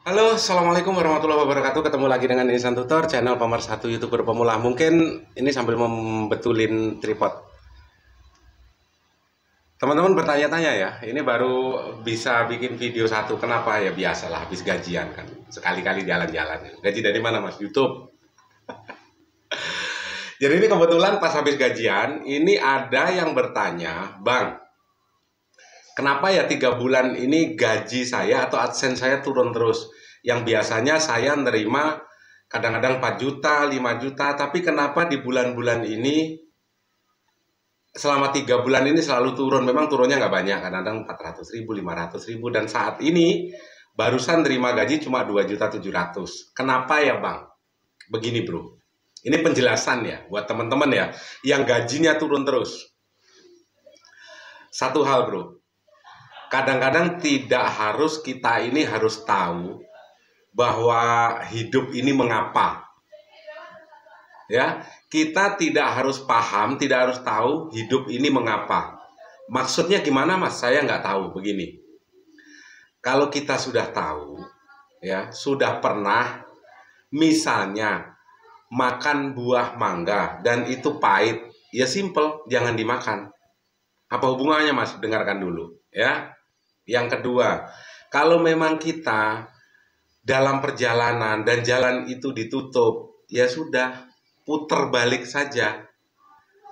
Halo, Assalamualaikum warahmatullahi wabarakatuh. Ketemu lagi dengan Insan Tutor, channel pemersatu YouTuber pemula. Mungkin ini sambil membetulin tripod. Teman-teman bertanya-tanya ya, ini baru bisa bikin video satu. Kenapa ya? Biasalah, habis gajian kan. Sekali-kali jalan-jalan. Gaji dari mana, Mas? YouTube. Jadi ini kebetulan pas habis gajian, ini ada yang bertanya, Bang, kenapa ya 3 bulan ini gaji saya atau AdSense saya turun terus? Yang biasanya saya nerima kadang-kadang 4 juta, 5 juta, tapi kenapa di bulan-bulan ini selama 3 bulan ini selalu turun? Memang turunnya nggak banyak, kadang-kadang 400.000, 500.000, dan saat ini barusan nerima gaji cuma 2.700.000. Kenapa ya Bang? Begini bro, ini penjelasan ya buat teman-teman ya yang gajinya turun terus. Satu hal bro, kadang-kadang tidak harus kita ini harus tahu bahwa hidup ini mengapa. Ya, kita tidak harus paham, tidak harus tahu hidup ini mengapa. Maksudnya gimana Mas? Saya nggak tahu. Begini, kalau kita sudah tahu, ya sudah pernah, misalnya makan buah mangga dan itu pahit, ya simple, jangan dimakan. Apa hubungannya Mas? Dengarkan dulu, ya. Yang kedua, kalau memang kita dalam perjalanan dan jalan itu ditutup, ya sudah, putar balik saja,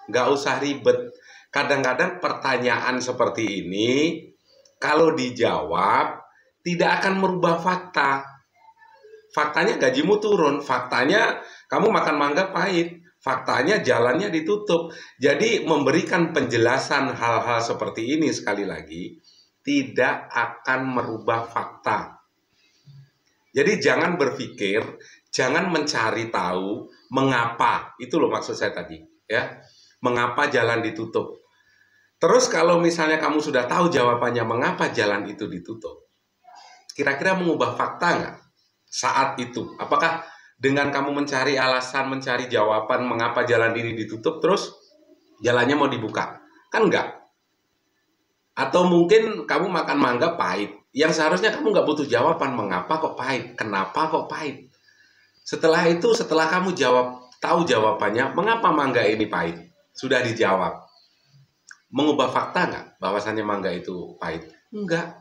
nggak usah ribet. Kadang-kadang pertanyaan seperti ini, kalau dijawab, tidak akan merubah fakta. Faktanya gajimu turun, faktanya kamu makan mangga pahit, faktanya jalannya ditutup. Jadi memberikan penjelasan hal-hal seperti ini sekali lagi, tidak akan merubah fakta. Jadi jangan berpikir, jangan mencari tahu mengapa. Itu loh maksud saya tadi, ya. Mengapa jalan ditutup. Terus kalau misalnya kamu sudah tahu jawabannya mengapa jalan itu ditutup, kira-kira mengubah fakta nggak saat itu? Apakah dengan kamu mencari alasan, mencari jawaban mengapa jalan ini ditutup, terus jalannya mau dibuka? Kan enggak. Atau mungkin kamu makan mangga pahit, yang seharusnya kamu nggak butuh jawaban mengapa kok pahit, kenapa kok pahit. Setelah itu, setelah kamu tahu jawabannya mengapa mangga ini pahit, sudah dijawab. Mengubah fakta nggak bahwasannya mangga itu pahit? Enggak.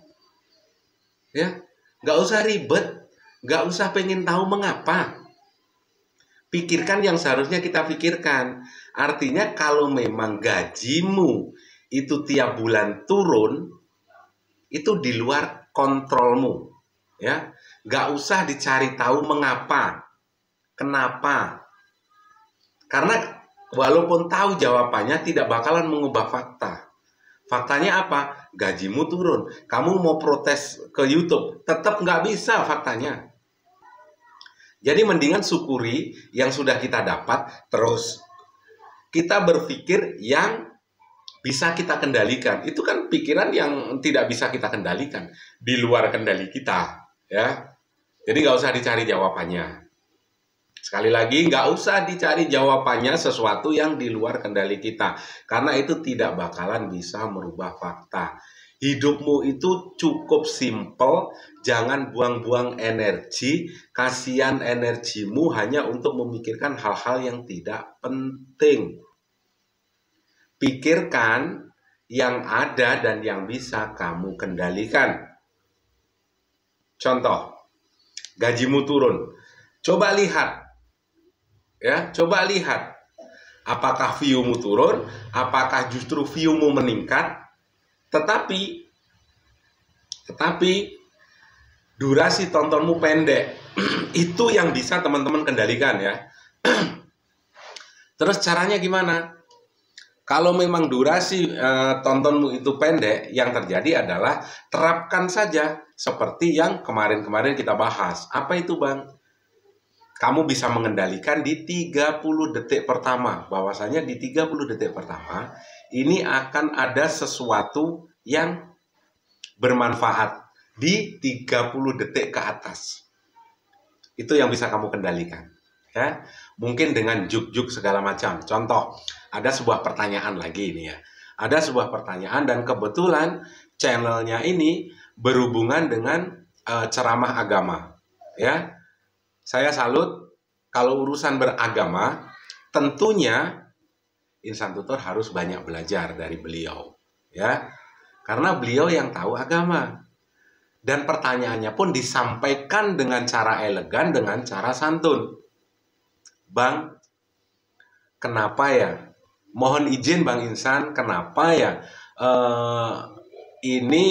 Ya, nggak usah ribet, nggak usah pengen tahu mengapa. Pikirkan yang seharusnya kita pikirkan. Artinya kalau memang gajimu itu tiap bulan turun, itu di luar kontrolmu, ya. Nggak usah dicari tahu mengapa, kenapa. Karena walaupun tahu jawabannya tidak bakalan mengubah fakta. Faktanya apa? Gajimu turun. Kamu mau protes ke YouTube, tetap nggak bisa faktanya. Jadi mendingan syukuri yang sudah kita dapat, terus kita berpikir yang bisa kita kendalikan. Itu kan pikiran yang tidak bisa kita kendalikan, di luar kendali kita, ya. Jadi nggak usah dicari jawabannya. Sekali lagi, nggak usah dicari jawabannya sesuatu yang di luar kendali kita, karena itu tidak bakalan bisa merubah fakta. Hidupmu itu cukup simple, jangan buang-buang energi, kasihan energimu hanya untuk memikirkan hal-hal yang tidak penting. Pikirkan yang ada dan yang bisa kamu kendalikan. Contoh, gajimu turun. Coba lihat, ya, coba lihat. Apakah view-mu turun? Apakah justru view-mu meningkat? Tetapi durasi tontonmu pendek. Itu yang bisa teman-teman kendalikan, ya. Terus caranya gimana? Kalau memang durasi tontonmu itu pendek, yang terjadi adalah terapkan saja seperti yang kemarin-kemarin kita bahas. Apa itu Bang? Kamu bisa mengendalikan di 30 detik pertama. Bahwasanya di 30 detik pertama, ini akan ada sesuatu yang bermanfaat di 30 detik ke atas. Itu yang bisa kamu kendalikan. Ya, mungkin dengan juk-juk segala macam. Contoh, ada sebuah pertanyaan lagi ini ya. Ada sebuah pertanyaan dan kebetulan channelnya ini berhubungan dengan ceramah agama. ya. Saya salut kalau urusan beragama, tentunya Insan Tutor harus banyak belajar dari beliau, ya. Karena beliau yang tahu agama. Dan pertanyaannya pun disampaikan dengan cara elegan, dengan cara santun. Bang, kenapa ya? Mohon izin Bang Insan, kenapa ya? Ini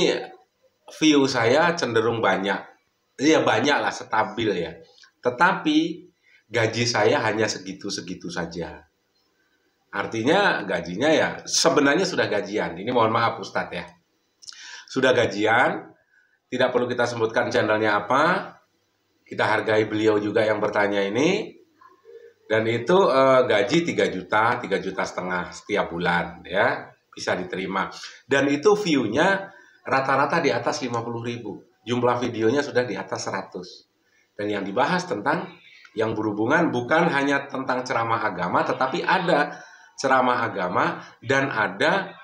view saya cenderung banyak. Ya banyak lah, stabil ya. Tetapi gaji saya hanya segitu-segitu saja. Artinya gajinya ya sebenarnya sudah gajian. Ini mohon maaf Ustadz ya. Sudah gajian, tidak perlu kita sebutkan channelnya apa. Kita hargai beliau juga yang bertanya ini. Dan itu gaji 3 juta, 3 juta setengah setiap bulan ya. Bisa diterima. Dan itu view-nya rata-rata di atas 50.000. Jumlah videonya sudah di atas 100. Dan yang dibahas tentang yang berhubungan bukan hanya tentang ceramah agama, tetapi ada ceramah agama dan ada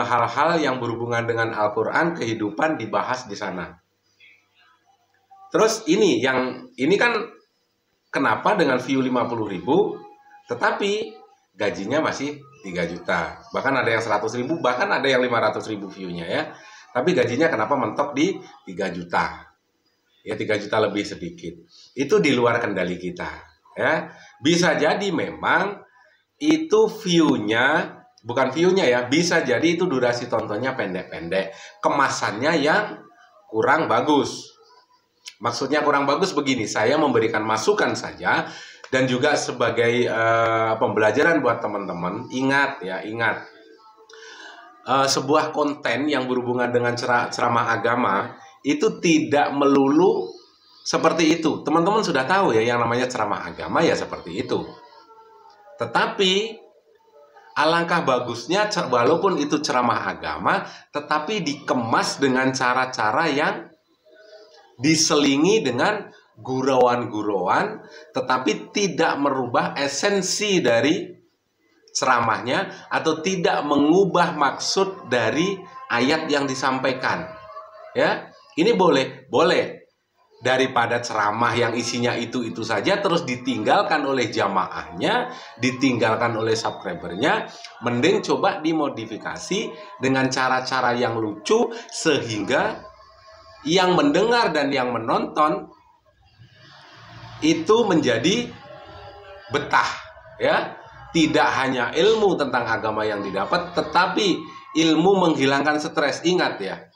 hal-hal yang berhubungan dengan Al-Quran, kehidupan dibahas di sana. Terus ini kan kenapa dengan view 50.000 tetapi gajinya masih 3 juta. Bahkan ada yang 100.000, bahkan ada yang 500.000 view-nya ya. Tapi gajinya kenapa mentok di 3 juta? Ya 3 juta lebih sedikit. Itu di luar kendali kita ya. Bisa jadi memang itu view-nya, bukan view-nya ya, bisa jadi itu durasi tontonnya pendek-pendek, kemasannya yang kurang bagus. Maksudnya kurang bagus begini, saya memberikan masukan saja dan juga sebagai pembelajaran buat teman-teman. Ingat ya, ingat sebuah konten yang berhubungan dengan ceramah agama itu tidak melulu seperti itu. Teman-teman sudah tahu ya yang namanya ceramah agama ya seperti itu. Tetapi alangkah bagusnya walaupun itu ceramah agama, tetapi dikemas dengan cara-cara yang diselingi dengan gurauan-gurauan, tetapi tidak merubah esensi dari ceramahnya atau tidak mengubah maksud dari ayat yang disampaikan. Ya, ini boleh. Daripada ceramah yang isinya itu saja terus ditinggalkan oleh jamaahnya, ditinggalkan oleh subscribernya, mending coba dimodifikasi dengan cara-cara yang lucu sehingga yang mendengar dan yang menonton itu menjadi betah ya. Tidak hanya ilmu tentang agama yang didapat, tetapi ilmu menghilangkan stres. Ingat ya,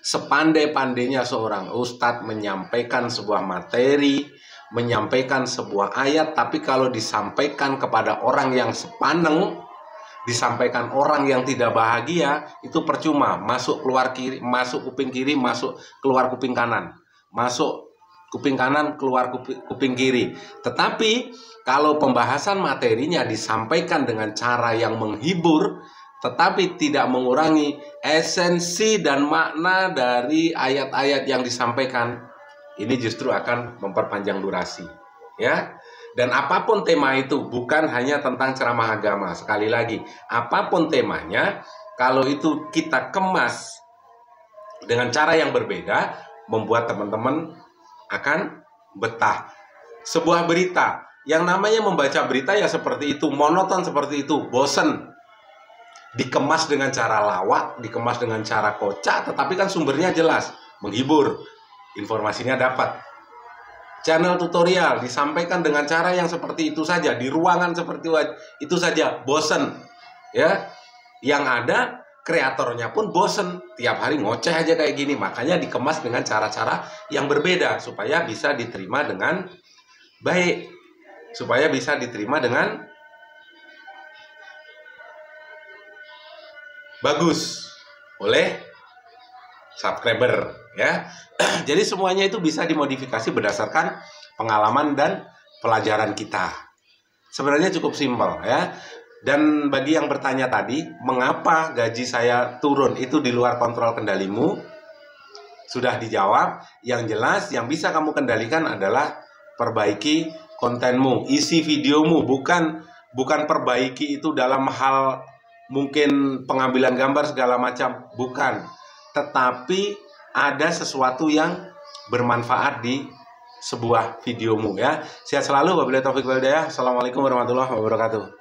sepandai-pandainya seorang ustadz menyampaikan sebuah materi, menyampaikan sebuah ayat, tapi kalau disampaikan kepada orang yang sepaneng, disampaikan orang yang tidak bahagia, itu percuma. Masuk keluar kiri, masuk kuping kiri, masuk keluar kuping kanan, masuk kuping kanan, keluar kuping kiri. Tetapi kalau pembahasan materinya disampaikan dengan cara yang menghibur, tetapi tidak mengurangi esensi dan makna dari ayat-ayat yang disampaikan, ini justru akan memperpanjang durasi ya. Dan apapun tema itu, bukan hanya tentang ceramah agama. Sekali lagi, apapun temanya, kalau itu kita kemas dengan cara yang berbeda, membuat teman-teman akan betah. Sebuah berita, yang namanya membaca berita ya seperti itu, monoton seperti itu, bosen. Dikemas dengan cara lawak, dikemas dengan cara kocak, tetapi kan sumbernya jelas, menghibur, informasinya dapat. Channel tutorial disampaikan dengan cara yang seperti itu saja, di ruangan seperti itu saja, bosen ya. Yang ada kreatornya pun bosen, tiap hari ngoceh aja kayak gini. Makanya dikemas dengan cara-cara yang berbeda supaya bisa diterima dengan baik, supaya bisa diterima dengan bagus oleh subscriber ya. Jadi semuanya itu bisa dimodifikasi berdasarkan pengalaman dan pelajaran kita. Sebenarnya cukup simpel ya. Dan bagi yang bertanya tadi, mengapa gaji saya turun, itu di luar kontrol kendalimu, sudah dijawab. Yang jelas yang bisa kamu kendalikan adalah perbaiki kontenmu, isi videomu, bukan perbaiki itu dalam hal mungkin pengambilan gambar segala macam, bukan. Tetapi ada sesuatu yang bermanfaat di sebuah videomu ya. Sehat selalu, wabillahi taufiq wal hidayah. Assalamualaikum warahmatullahi wabarakatuh.